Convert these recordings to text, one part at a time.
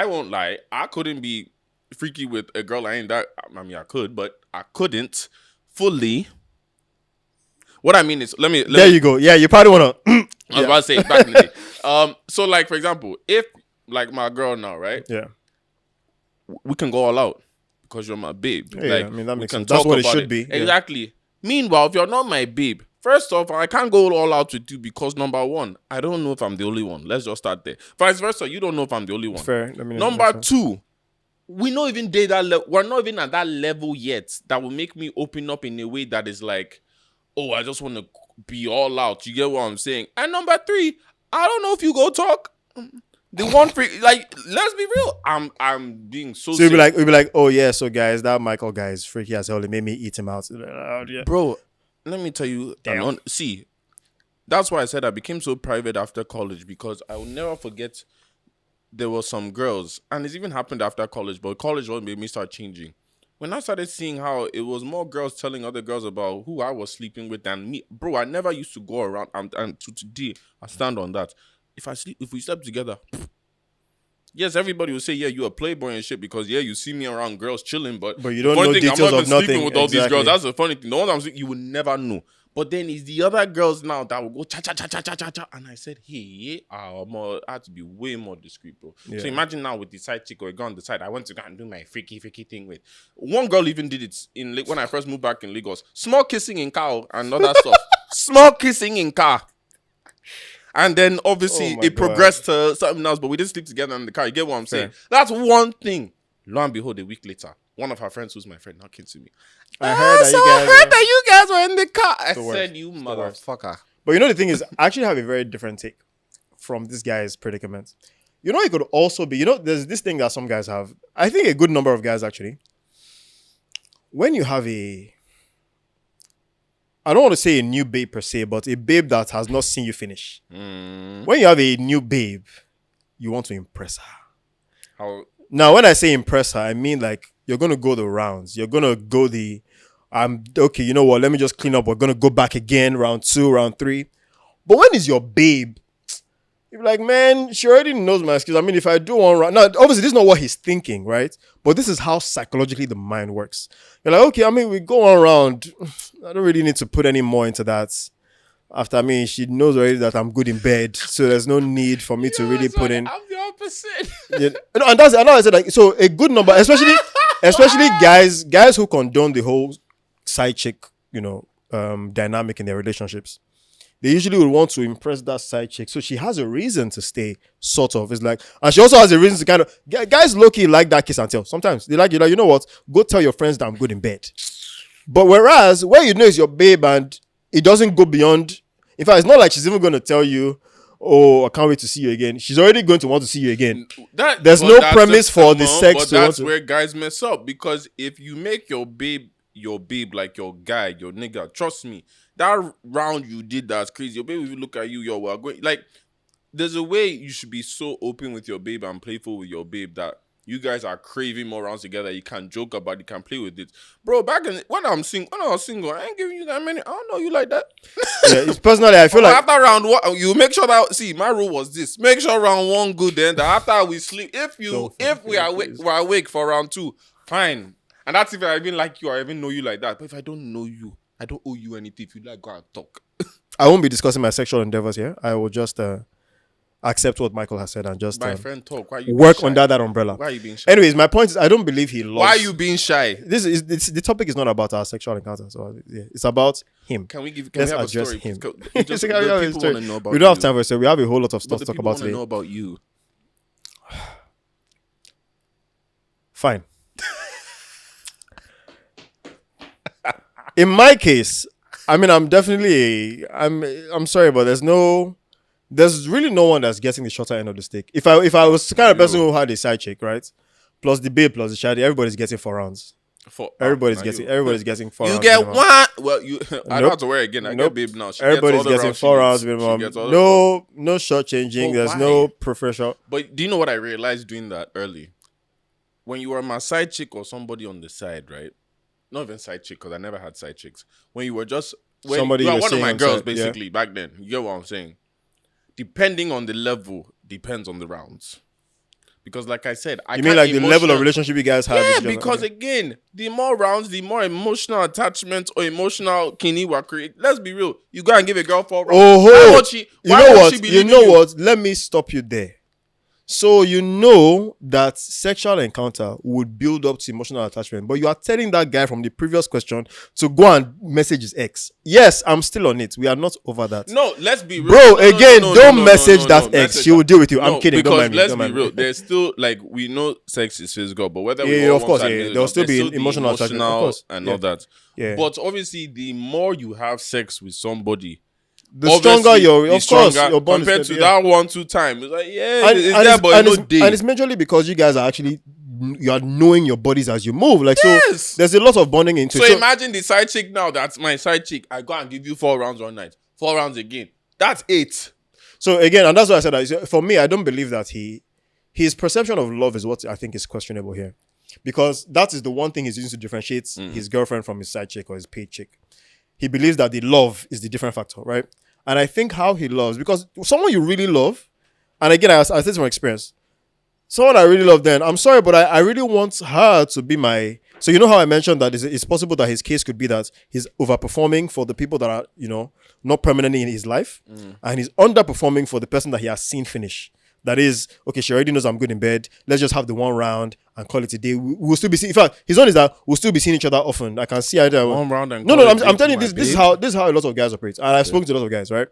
I won't lie. I couldn't be freaky with a girl I ain't that. I mean, I could, but I couldn't fully. What I mean is, let me. You go. Yeah, you probably wanna. I was about to say back in the day. So like for example, if like my girl now, right? Yeah. We can go all out because you're my babe. Yeah, like I mean that we makes can sense. That's talk what it about should be. Yeah. Exactly. Meanwhile, if you're not my babe, first off, I can't go all out with you because number one, I don't know if I'm the only one. Let's just start there. Vice versa, you don't know if I'm the only one. Fair. I mean, Number two, we not even date that level. We're not even at that level yet that will make me open up in a way that is like, oh, I just want to be all out. You get what I'm saying? And number three, I don't know if you go talk. The one free, like, let's be real. I'm being so. So we'll be like, oh yeah, so guys, that Michael guy is freaky as hell. It made me eat him out. Oh, yeah. Bro, let me tell you. See, that's why I said I became so private after college because I will never forget. There were some girls, and it's even happened after college, but college what made me start changing. When I started seeing how it was more girls telling other girls about who I was sleeping with than me, bro, I never used to go around, and to today, I stand on that. If we slept together, yes, everybody will say, yeah, you're a playboy and shit because, yeah, you see me around girls chilling, but you don't know details of nothing. Sleeping with all these girls. That's the funny thing. The ones I'm saying, you will never know. But then it's the other girls now that will go cha cha cha cha cha cha cha. And I said, hey, I had to be way more discreet, bro. Yeah. So imagine now with the side chick or a girl on the side, I went to go and do my freaky thing with. One girl even did it when I first moved back in Lagos. Small kissing in car and all that stuff. Small kissing in car. And then obviously it progressed to something else, but we didn't sleep together in the car. You get what I'm saying? That's one thing. Lo and behold, a week later, one of her friends, who's my friend, now came to me. I heard that you guys were in the car. I said, you motherfucker. But you know the thing is, I actually have a very different take from this guy's predicament. You know, it could also be, there's this thing that some guys have. I think a good number of guys actually. When you have I don't want to say a new babe per se, but a babe that has not seen you finish. When you have a new babe, you want to impress her. Now, when I say impress her, I mean like you're going to go the rounds. You're going to go okay, you know what? Let me just clean up. We're going to go back again, round 2, round 3. But when is your babe? You're like, man, she already knows my skills. I mean, if I do one round... Now, obviously, this is not what he's thinking, right? But this is how psychologically the mind works. You're like, okay, I mean, we go one round. I don't really need to put any more into that. After, I mean, she knows already that I'm good in bed. So there's no need for me to really put in... I'm the opposite. Yeah. And that's I said, like, so a good number, especially guys who condone the whole side chick, dynamic in their relationships. They usually would want to impress that side chick. So she has a reason to stay, sort of. It's like, and she also has a reason to kind of, guys low-key like that kiss and tell. Sometimes they like, you know what? Go tell your friends that I'm good in bed. But whereas, where you know it's your babe and it doesn't go beyond, in fact, it's not like she's even going to tell you, oh, I can't wait to see you again. She's already going to want to see you again. There's no premise for the sex. But that's where guys mess up. Because if you make your babe, like your guy, your nigga, trust me, that round you did that's crazy. Your babe will look at you, we're going. Like, there's a way you should be so open with your babe and playful with your babe that you guys are craving more rounds together. You can joke about it, you can play with it. Bro, when I was single, I ain't giving you that many. I don't know you like that. Yeah, it's personally, I feel like after round 1, you make sure that, see, my rule was this. Make sure round 1 good, then that after we sleep, if we are awake for round 2, fine. And that's if I even like you or I even know you like that. But if I don't know you, I don't owe you anything. If you like, go and talk. I won't be discussing my sexual endeavors here. I will just accept what Michael has said and just my friend talk. Why are you work under that umbrella. Why are you being shy? Anyways, my point is I don't believe he loves. Why are you being shy? The topic is not about our sexual encounter. So yeah, it's about him. Can we Let's have address a story? him. People we don't have time for it. So we have a whole lot of stuff to talk about today. Know about you. Fine. In my case, I mean, I'm sorry, but there's really no one that's getting the shorter end of the stick. If I was the kind of person who had a side chick, right, plus the babe, plus the shady, everybody's getting 4 rounds. Everybody's getting 4 rounds. You get minimum. 1. Well, I don't have to wear it again. I get babe now. Everybody's getting 4 rounds minimum. No short changing. There's no professional. But do you know what I realized doing that early? When you were my side chick or somebody on the side, right? Not even side chick, because I never had side chicks. When you were just somebody, one of my girls, basically, back then. You get what I'm saying? Depending on the level, depends on the rounds. Because like I said, you mean like the level of relationship you guys have? Yeah, because again, the more rounds, the more emotional attachment or emotional kiniwa create. Let's be real. You go and give a girl 4 rounds. Oh, you know what? Let me stop you there. So you know that sexual encounter would build up to emotional attachment, but you are telling that guy from the previous question to go and message his ex. Yes, I'm still on it. We are not over that. No, let's be real. Bro, don't message that ex. She will deal with you. I'm kidding. Because don't mind let's me. be real. There's still like we know sex is physical, but whether of course, there'll still be emotional attachment, of course, and all that. Yeah. But obviously, the more you have sex with somebody, the stronger your bond compared is to that 1-2 time. It's like and it's majorly because you guys are actually you are knowing your bodies as you move. Like so, there's a lot of bonding into. So imagine the side chick now. That's my side chick. I go and give you 4 rounds one night, 4 rounds again. That's 8. So again, and that's why I said that. For me, I don't believe that his perception of love is what I think is questionable here, because that is the one thing he's using to differentiate his girlfriend from his side chick or his paid chick. He believes that the love is the different factor, right? And I think how he loves, because someone you really love, and again, I say this from experience, someone I really love, then I'm sorry, but I really want her to be my. So you know how I mentioned that it's possible that his case could be that he's overperforming for the people that are, not permanently in his life, and he's underperforming for the person that he has seen finish. That is, okay, she already knows I'm good in bed. Let's just have the 1 round and call it a day. We'll still be seeing. In fact, his own is that we'll still be seeing each other often. I can see either 1 round and no. I'm telling you this is how a lot of guys operate. And I've spoken to a lot of guys, right?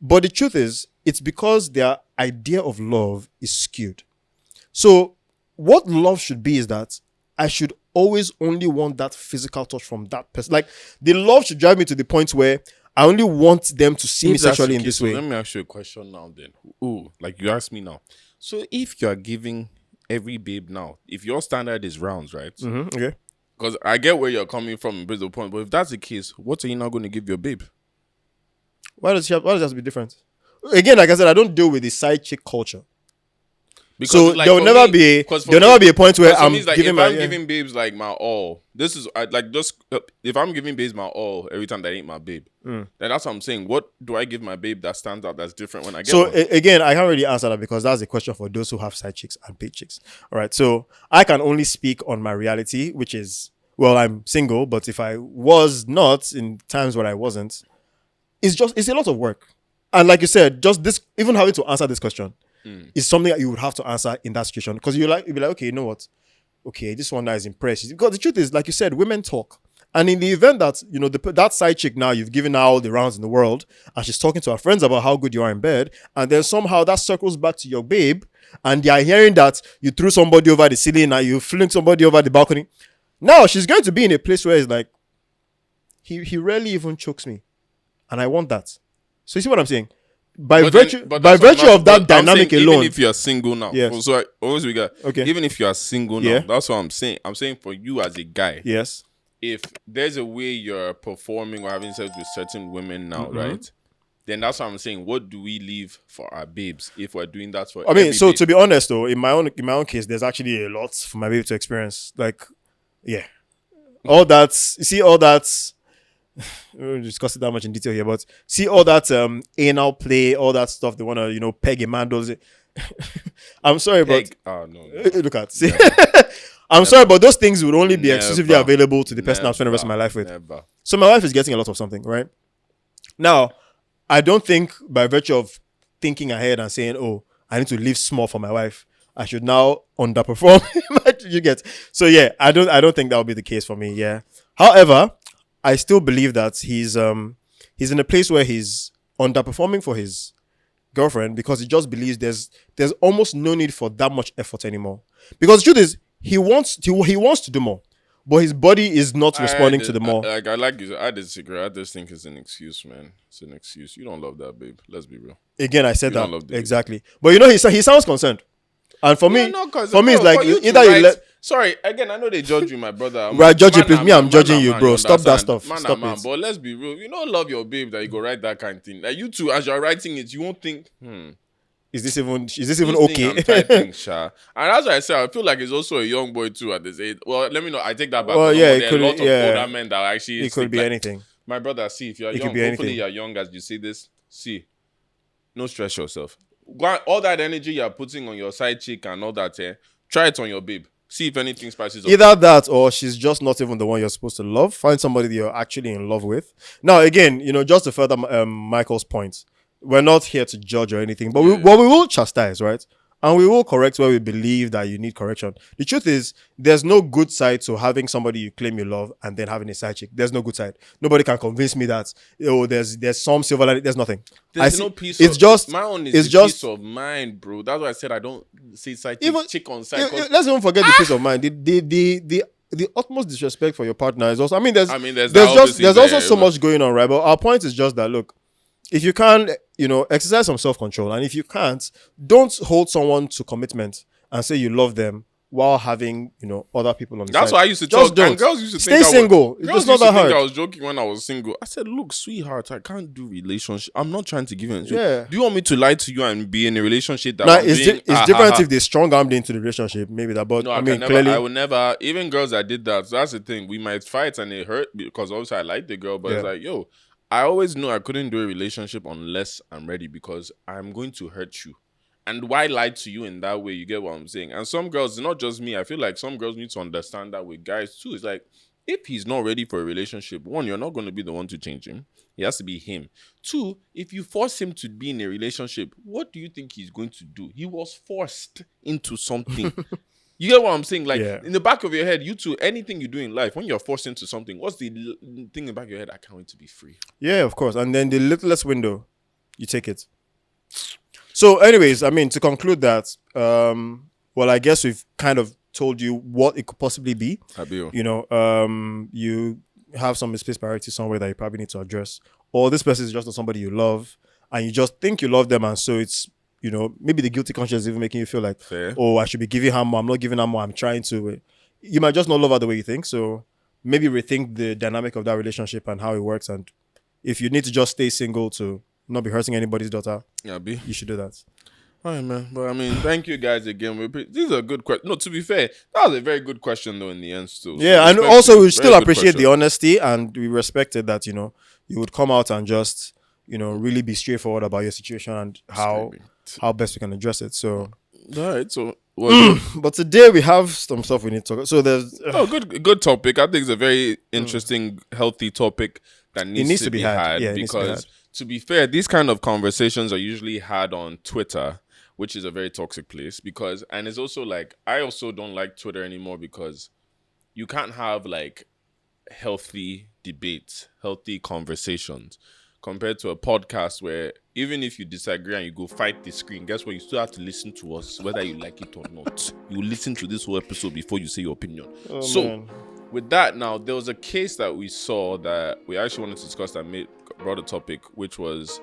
But the truth is, it's because their idea of love is skewed. So what love should be is that I should always only want that physical touch from that person. Like the love should drive me to the point where I only want them to see me sexually in this way. Let me ask you a question now then. Ooh, like you asked me now. So if you are giving every babe now, if your standard is rounds, right? Mm-hmm, okay. Because I get where you're coming from in the point, but if that's the case, what are you not going to give your babe? Why does it have to be different? Again, like I said, I don't deal with the side chick culture. Because so like there'll never be a point where I'm giving babes like my all. This is if I'm giving babes my all every time that ain't my babe, then that's what I'm saying. What do I give my babe that stands out that's different when I get one? Again, I can't really answer that because that's a question for those who have side chicks and paid chicks. All right, so I can only speak on my reality, which is I'm single, but if I was not in times where I wasn't, it's a lot of work. And like you said, just this, even having to answer this question is something that you would have to answer in that situation. Because you'll be like, okay, you know what? Okay, this one that is impressed. Because the truth is, like you said, women talk. And in the event that, that side chick now, you've given her all the rounds in the world, and she's talking to her friends about how good you are in bed, and then somehow that circles back to your babe, and they are hearing that you threw somebody over the ceiling, and you flung somebody over the balcony. Now, she's going to be in a place where it's like, he rarely even chokes me. And I want that. So you see what I'm saying? By virtue of that dynamic alone. Even if you're single now. Yes. So we got. Okay. Even if you're single now, that's what I'm saying. I'm saying for you as a guy. Yes. If there's a way you're performing or having sex with certain women now, right? Then that's what I'm saying. What do we leave for our babes if we're doing that for? So to be honest though, in my own case, there's actually a lot for my babe to experience. Like, all that. You see, all that. We won't discuss it that much in detail here, but see all that anal play, all that stuff. They want to, peg a man does it. I'm sorry, but look at see. I'm sorry, but those things would only be exclusively available to the person I'm spending the rest of my life with. So my wife is getting a lot of something, right? Now, I don't think by virtue of thinking ahead and saying, "Oh, I need to leave small for my wife," I should now underperform. You get? So I don't think that will be the case for me. Yeah. However, I still believe that he's in a place where he's underperforming for his girlfriend because he just believes there's almost no need for that much effort anymore. Because the truth is, he wants to do more, but his body is not responding to the more. I disagree. I just think it's an excuse, man. It's an excuse. You don't love that, babe. Let's be real. Again, I said that exactly. But he sounds concerned. And for me, it's like either you let. Sorry, again, I know they judge you, my brother. Right, judging, please. Me, I'm judging you, bro. Stop that stuff. Stop it. But let's be real. You don't love your babe that you go write that kind of thing. Like you two, as you're writing it, you won't think, is this even okay? I'm typing, Sha. And as I said, I feel like he's also a young boy too at this age. Well, let me know. I take that back. Well, there are a lot of older men that are actually. It could be anything. My brother, see, if you're young, hopefully you're young as you see this. See, no stress yourself. all that energy you're putting on your side chick and all that, try it on your babe. See if anything spices up. Either that or she's just not even the one you're supposed to love. Find somebody that you're actually in love with. Now, again, just to further Michael's point, we're not here to judge or anything, but we will chastise, right? And we will correct where we believe that you need correction. The truth is, there's no good side to having somebody you claim you love and then having a side chick. There's no good side. Nobody can convince me that there's some silver lining. There's nothing. There's no peace. My own is peace of mind, bro. That's why I said I don't say side chick on side. Let's even forget the peace of mind. The utmost disrespect for your partner is also. There's also so much going on, right? But our point is just that, look, if you can, exercise some self-control. And if you can't, don't hold someone to commitment and say you love them while having, other people on the side. That's what I used to just talk. Don't. And girls used to stay single. It's not that hard. I was joking when I was single. I said, look, sweetheart, I can't do relationship. I'm not trying to give you. Yeah. Do you want me to lie to you and be in a relationship that it's different if they strong-armed into the relationship. Maybe that. But no, clearly. I would never, even girls that did that. So that's the thing. We might fight and it hurt because obviously I like the girl, but it's like, yo, I always knew I couldn't do a relationship unless I'm ready because I'm going to hurt you. And why lie to you in that way? You get what I'm saying? And some girls, it's not just me. I feel like some girls need to understand that with guys too. It's like, if he's not ready for a relationship, one, you're not going to be the one to change him. He has to be him. Two, if you force him to be in a relationship, what do you think he's going to do? He was forced into something. You get what I'm saying? Like, in the back of your head, you two, anything you do in life, when you're forced into something, what's the thing in the back of your head? I can't wait to be free. Yeah, of course. And then the littlest window, you take it. So anyways, to conclude that, I guess we've kind of told you what it could possibly be. You have some misplaced priority somewhere that you probably need to address. Or this person is just not somebody you love, and you just think you love them, and so it's, maybe the guilty conscience is even making you feel like, I should be giving her more. I'm not giving her more. I'm trying to. You might just not love her the way you think. So maybe rethink the dynamic of that relationship and how it works. And if you need to just stay single to not be hurting anybody's daughter, you should do that. All right, man. But thank you guys again. These are good questions. No, to be fair, that was a very good question though in the end still. Yeah, and also we still appreciate the honesty and we respected that, you would come out and just, really be straightforward about your situation and how best we can address it. So, all right. So, but today we have some stuff we need to talk about. So there's good topic. I think it's a very interesting, healthy topic that needs to be had. Yeah, because to be fair, these kind of conversations are usually had on Twitter, which is a very toxic place. And it's also like, I also don't like Twitter anymore because you can't have like healthy debates, healthy conversations compared to a podcast where even if you disagree and you go fight the screen, guess what? You still have to listen to us, whether you like it or not. You listen to this whole episode before you say your opinion. With that now, there was a case that we saw that we actually wanted to discuss that brought a topic, which was